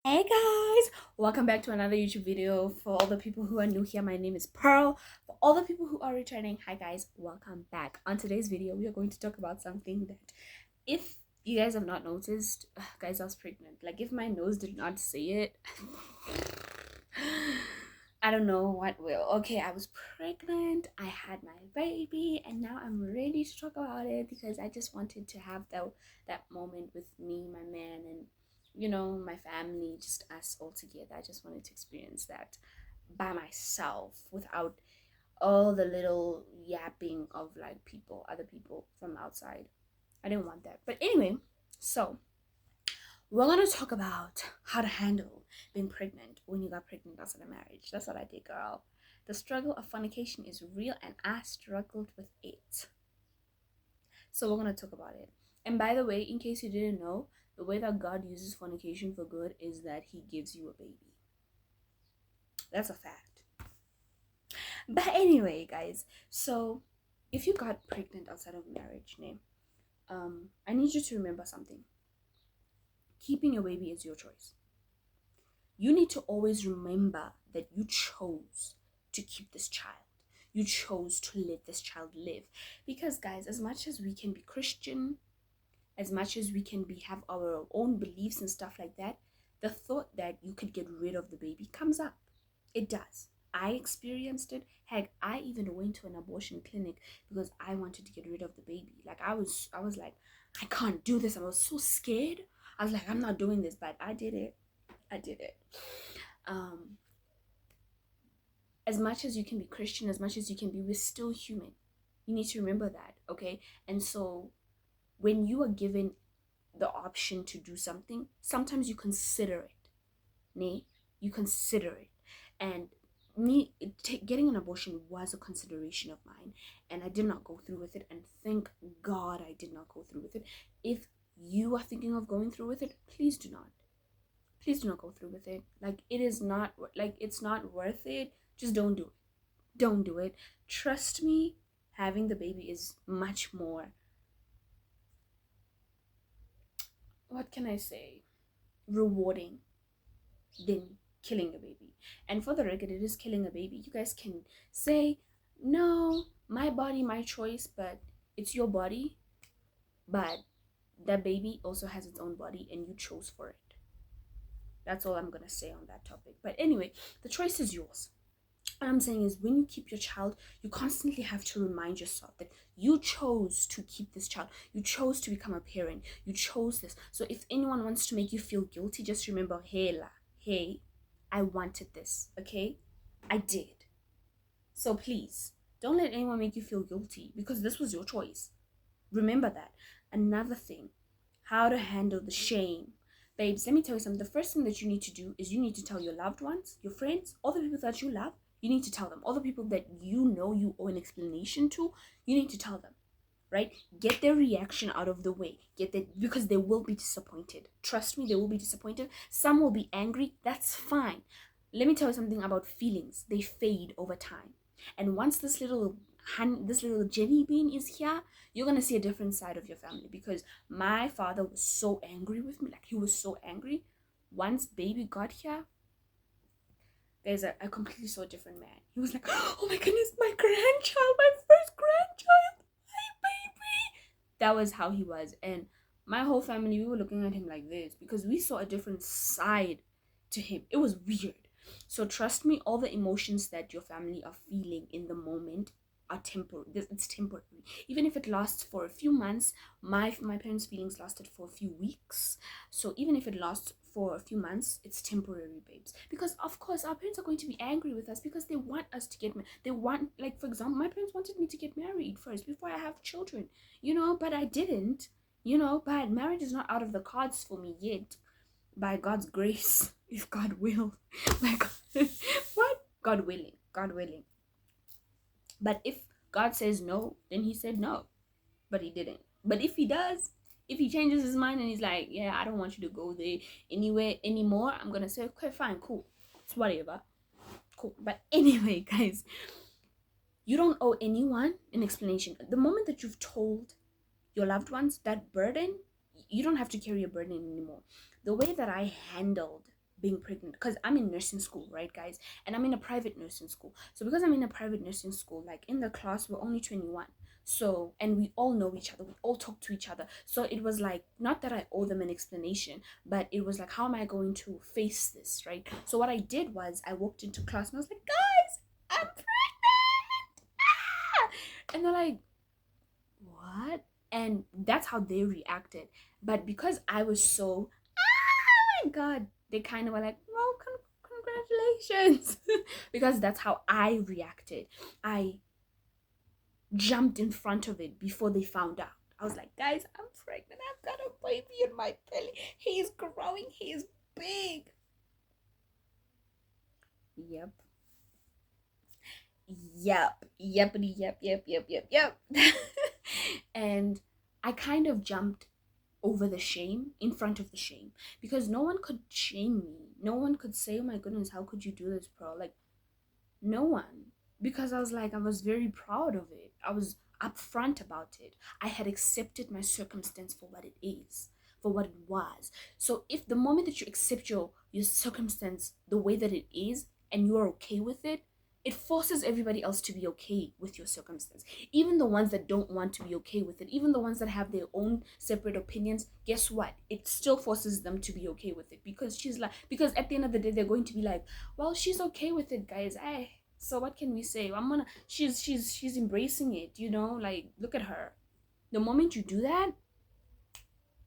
Hey guys, welcome back to another YouTube video. For all the people who are new here, my name is Pearl. For all the people who are returning, hi guys, welcome back. On today's video, we are going to talk about something that, if you guys have not noticed, guys, I was pregnant. Like, if my nose did not say it, I don't know what will. Okay, I was pregnant, I had my baby, and now I'm ready to talk about it because I just wanted to have that moment with me, my man, and my family, just us all together. I just wanted to experience that by myself without all the little yapping of like other people from outside. I didn't want that. But anyway, so we're gonna talk about how to handle being pregnant when you got pregnant outside of marriage. That's what I did, girl. The struggle of fornication is real, and I struggled with it. So we're gonna talk about it. And by the way, in case you didn't know, the way that God uses fornication for good is that He gives you a baby. That's a fact. But anyway, guys, so if you got pregnant outside of marriage, name, I need you to remember something. Keeping your baby is your choice. You need to always remember that you chose to keep this child. You chose to let this child live. Because guys, as much as we can be Christian, as much as we can have our own beliefs and stuff like that, the thought that you could get rid of the baby comes up. It does. I experienced it. Heck, I even went to an abortion clinic because I wanted to get rid of the baby. Like, I was like, I can't do this. I was so scared. I was like, I'm not doing this, but I did it. I did it. um as much as you can be Christian, as much as you can be, we're still human. You need to remember that. Okay. And so when you are given the option to do something, sometimes you consider it. Nay, you consider it. And me getting an abortion was a consideration of mine, and I did not go through with it, and thank God I did not go through with it. If you are thinking of going through with it, please do not go through with it. Like, it is not, like, it's not worth it. Just don't do it. Trust me, having the baby is much more, what can I say, rewarding than killing a baby. And for the record, it is killing a baby. You guys can say, no, my body, my choice, but it's your body. But that baby also has its own body, and you chose for it. That's all I'm gonna say on that topic. But anyway, the choice is yours. What I'm saying is, when you keep your child, you constantly have to remind yourself that you chose to keep this child. You chose to become a parent. You chose this. So if anyone wants to make you feel guilty, just remember, hey, hey, I wanted this, okay? I did. So please, don't let anyone make you feel guilty because this was your choice. Remember that. Another thing, how to handle the shame. Babes, let me tell you something. The first thing that you need to do is you need to tell your loved ones, your friends, all the people that you love. You need to tell them. All the people that you know you owe an explanation to, you need to tell them, right? Get their reaction out of the way. Get that, because they will be disappointed. Trust me, they will be disappointed. Some will be angry. That's fine. Let me tell you something about feelings. They fade over time. And once this little jelly bean is here, you're gonna see a different side of your family. Because my father was so angry with me. Like, he was so angry. Once baby got here, guys, I completely saw a different man. He was like, oh my goodness, my grandchild, my first grandchild, my baby. That was how he was. And my whole family, we were looking at him like this because we saw a different side to him. It was weird. So trust me, all the emotions that your family are feeling in the moment are temporary. It's temporary. Even if it lasts for a few months, my parents' feelings lasted for a few weeks. So even if it lasts for a few months, it's temporary, babes. Because of course our parents are going to be angry with us because they want us to get they want, like, for example, my parents wanted me to get married first before I have children, but I didn't. But marriage is not out of the cards for me yet, by God's grace. If God will. By God. What? God willing. But if God says no, then he said no. But he didn't. But if he does, if he changes his mind and he's like, yeah, I don't want you to go there anywhere anymore, I'm gonna say, okay, fine, cool. It's whatever. Cool. But anyway, guys, you don't owe anyone an explanation. The moment that you've told your loved ones that burden, you don't have to carry a burden anymore. The way that I handled being pregnant, because I'm in nursing school, right, guys? And I'm in a private nursing school. So because I'm in a private nursing school, like in the class we're only 21. So, and we all know each other, we all talk to each other. So it was like, not that I owe them an explanation, but it was like, how am I going to face this, right? So what I did was I walked into class and I was like, guys, I'm pregnant. Ah! And they're like, what? And that's how they reacted. But because I was so, oh my god, they kind of were like, well, congratulations. Because that's how I reacted. I jumped in front of it before they found out. I was like, guys, I'm pregnant. I've got a baby in my belly. He's growing. He's big. Yep. Yep. And I kind of jumped over the shame, in front of the shame, because no one could shame me. No one could say, oh my goodness, how could you do this, bro? Like, no one. Because I was like, I was very proud of it. I was upfront about it. I had accepted my circumstance for what it is, for what it was. So if the moment that you accept your circumstance the way that it is, and you are okay with it, it forces everybody else to be okay with your circumstance. Even the ones that don't want to be okay with it, even the ones that have their own separate opinions, guess what? It still forces them to be okay with it, because because at the end of the day, they're going to be like, well, she's okay with it, guys. So what can we say? She's embracing it, like, look at her. The moment you do that,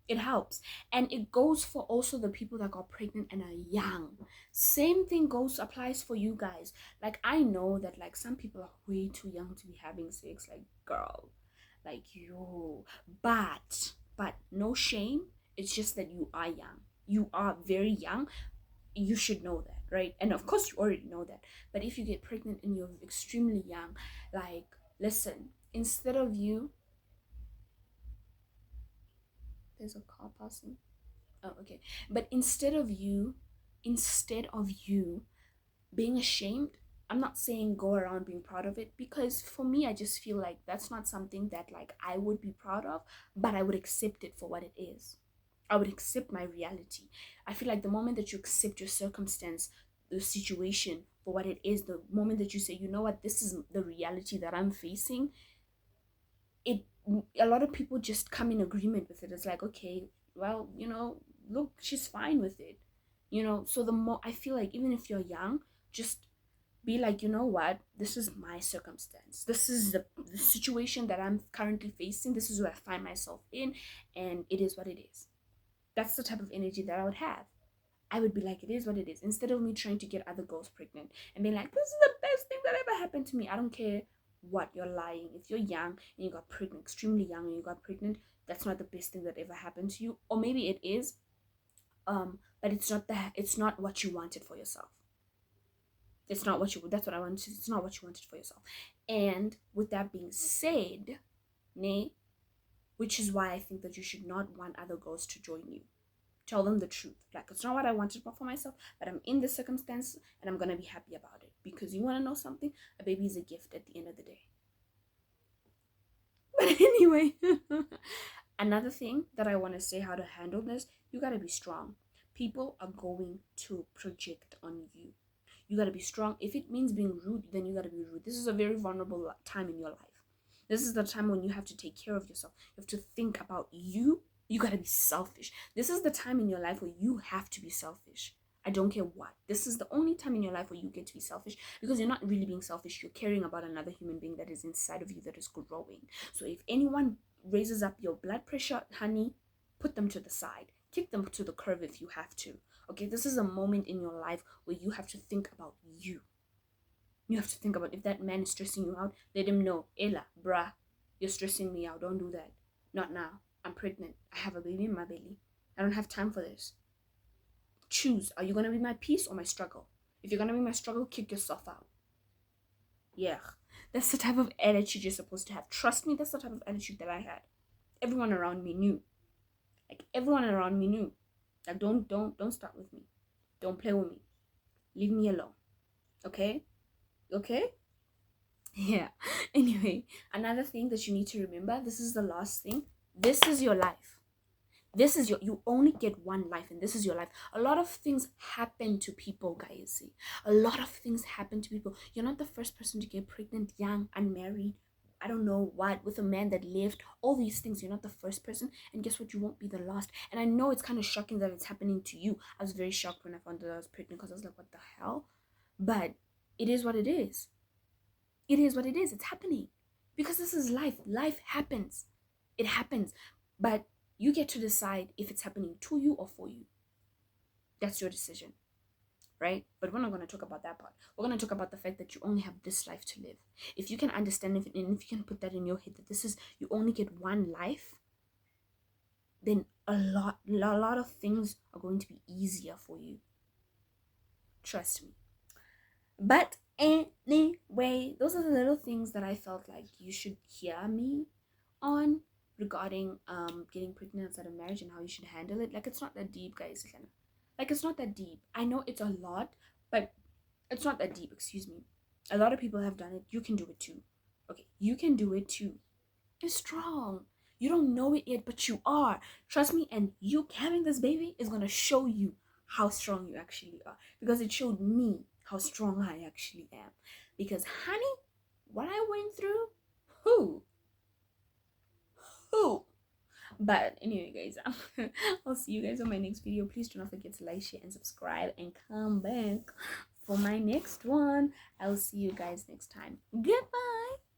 it helps. And it goes for also the people that got pregnant and are young. Same thing applies for you guys. Like, I know that, like, some people are way too young to be having sex. Like, girl, like, you, but no shame. It's just that you are young. You are very young. You should know that, right? And of course you already know that. But if you get pregnant and you're extremely young, like, listen, instead of you, there's a car passing. Oh, okay. But instead of you being ashamed, I'm not saying go around being proud of it, because for me, I just feel like that's not something that, like, I would be proud of, but I would accept it for what it is. I would accept my reality. I feel like the moment that you accept your circumstance, the situation for what it is, the moment that you say, you know what, this is the reality that I'm facing, it a lot of people just come in agreement with it. It's like, okay, well, look, she's fine with it. So the more, I feel like, even if you're young, just be like, you know what, this is my circumstance, this is the situation that I'm currently facing, this is where I find myself in, and it is what it is. That's the type of energy that I would have. I would be like, it is what it is, instead of me trying to get other girls pregnant and being like, this is the best thing that ever happened to me. I don't care what, you're lying. If you're young and you got pregnant, extremely young, and you got pregnant, that's not the best thing that ever happened to you. Or maybe it is, but it's not what you wanted for yourself. It's not what that's what I wanted. It's not what you wanted for yourself. And with that being said, nay, which is why I think that you should not want other girls to join you. Tell them the truth. Like, it's not what I wanted for myself, but I'm in this circumstance and I'm gonna be happy about it. Because you want to know something? A baby is a gift at the end of the day. But anyway, another thing that I want to say, how to handle this, you gotta be strong. People are going to project on you. You gotta be strong. If it means being rude, then you gotta be rude. This is a very vulnerable time in your life. This is the time when you have to take care of yourself. You have to think about you. You gotta be selfish. This is the time in your life where you have to be selfish. I don't care what. This is the only time in your life where you get to be selfish, because you're not really being selfish. You're caring about another human being that is inside of you, that is growing. So if anyone raises up your blood pressure, honey, put them to the side. Kick them to the curb if you have to. Okay, this is a moment in your life where you have to think about you. You have to think about, if that man is stressing you out, let him know, Ella, bruh, you're stressing me out. Don't do that. Not now. I'm pregnant. I have a baby in my belly. I don't have time for this. Choose. Are you going to be my peace or my struggle? If you're going to be my struggle, kick yourself out. Yeah. That's the type of attitude you're supposed to have. Trust me, that's the type of attitude that I had. Everyone around me knew. Like, everyone around me knew. Like, don't start with me. Don't play with me. Leave me alone. Okay? Yeah. Anyway, another thing that you need to remember, this is the last thing. This is your life. This is you only get one life, and this is your life. A lot of things happen to people, guys. See, a lot of things happen to people. You're not the first person to get pregnant young, unmarried, I don't know what, with a man that lived all these things. You're not the first person, and guess what, you won't be the last. And I know it's kind of shocking that it's happening to you. I was very shocked when I found that I was pregnant, because I was like, what the hell? But it is what it is. It is what it is. It's happening because this is life. Life happens. It happens. But you get to decide if it's happening to you or for you. That's your decision, right? But we're not going to talk about that part. We're going to talk about the fact that you only have this life to live. If you can understand it, and if you can put that in your head, that this is, you only get one life, then a lot of things are going to be easier for you. Trust me. But anyway, those are the little things that I felt like you should hear me on, regarding getting pregnant outside of marriage and how you should handle it. Like, it's not that deep, guys. Like, it's not that deep. I know it's a lot, but it's not that deep. Excuse me. A lot of people have done it. You can do it too. Okay, you can do it too. You're strong. You don't know it yet, but you are. Trust me. And you having this baby is gonna show you how strong you actually are, because it showed me how strong I actually am. Because, honey, what I went through, who? But anyway, guys, I'll see you guys on my next video. Please do not forget to like, share, and subscribe, and come back for my next one. I'll see you guys next time. Goodbye.